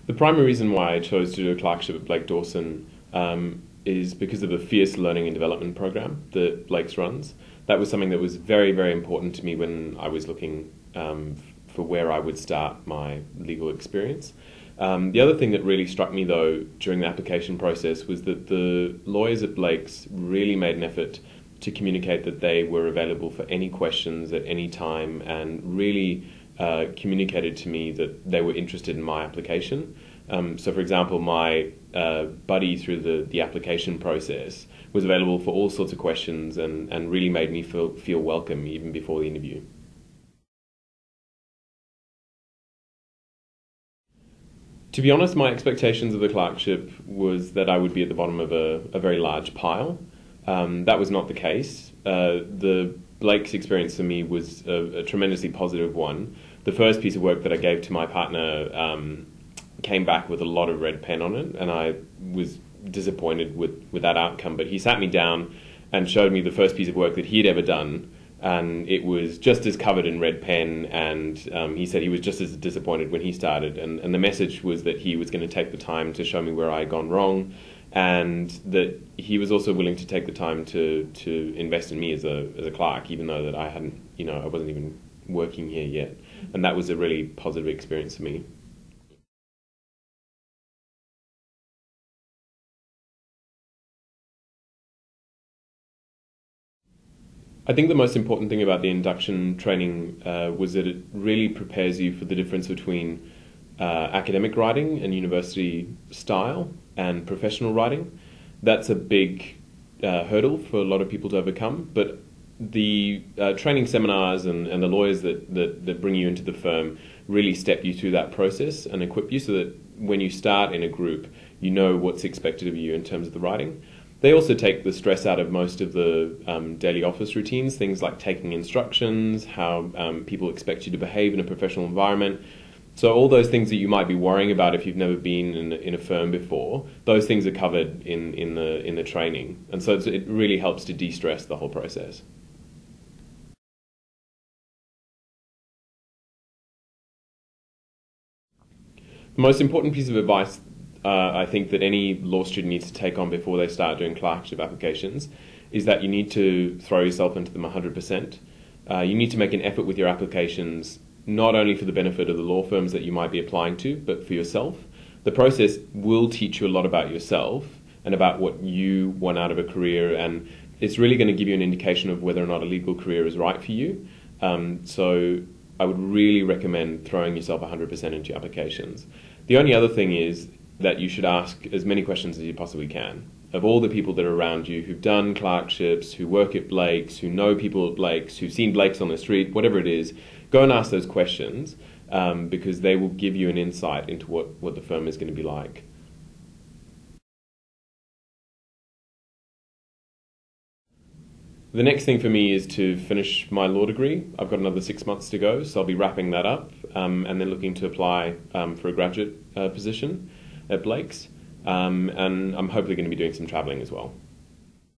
The primary reason why I chose to do a clerkship at Blake Dawson is because of the fierce learning and development program that Blake's runs. That was something that was very, very important to me when I was looking for where I would start my legal experience. The other thing that really struck me, though, during the application process was that the lawyers at Blake's really made an effort to communicate that they were available for any questions at any time, and really communicated to me that they were interested in my application. So, for example, my buddy through the application process was available for all sorts of questions, and really made me feel welcome even before the interview. To be honest, my expectations of the clerkship was that I would be at the bottom of a very large pile. That was not the case. The Blake's experience for me was a tremendously positive one. The first piece of work that I gave to my partner came back with a lot of red pen on it, and I was disappointed with that outcome. But he sat me down and showed me the first piece of work that he'd ever done, and it was just as covered in red pen, and he said he was just as disappointed when he started, and the message was that he was going to take the time to show me where I had gone wrong, and that he was also willing to take the time to invest in me as a clerk, even though that I hadn't, I wasn't even working here yet. And that was a really positive experience for me. I think the most important thing about the induction training was that it really prepares you for the difference between academic writing and university style and professional writing. That's a big hurdle for a lot of people to overcome, but the training seminars and the lawyers that bring you into the firm really step you through that process and equip you so that when you start in a group, you know what's expected of you in terms of the writing. They also take the stress out of most of the daily office routines, things like taking instructions, how people expect you to behave in a professional environment. So all those things that you might be worrying about if you've never been in a firm before, those things are covered in the training. And so it really helps to de-stress the whole process. The most important piece of advice I think that any law student needs to take on before they start doing clerkship applications is that you need to throw yourself into them 100%. You need to make an effort with your applications, not only for the benefit of the law firms that you might be applying to, but for yourself. The process will teach you a lot about yourself and about what you want out of a career, and it's really going to give you an indication of whether or not a legal career is right for you. So I would really recommend throwing yourself 100% into your applications. The only other thing is that you should ask as many questions as you possibly can. Of all the people that are around you who've done clerkships, who work at Blake's, who know people at Blake's, who've seen Blake's on the street, whatever it is, go and ask those questions because they will give you an insight into what the firm is going to be like. The next thing for me is to finish my law degree. I've got another 6 months to go, so I'll be wrapping that up and then looking to apply for a graduate position at Blake's. And I'm hopefully going to be doing some travelling as well.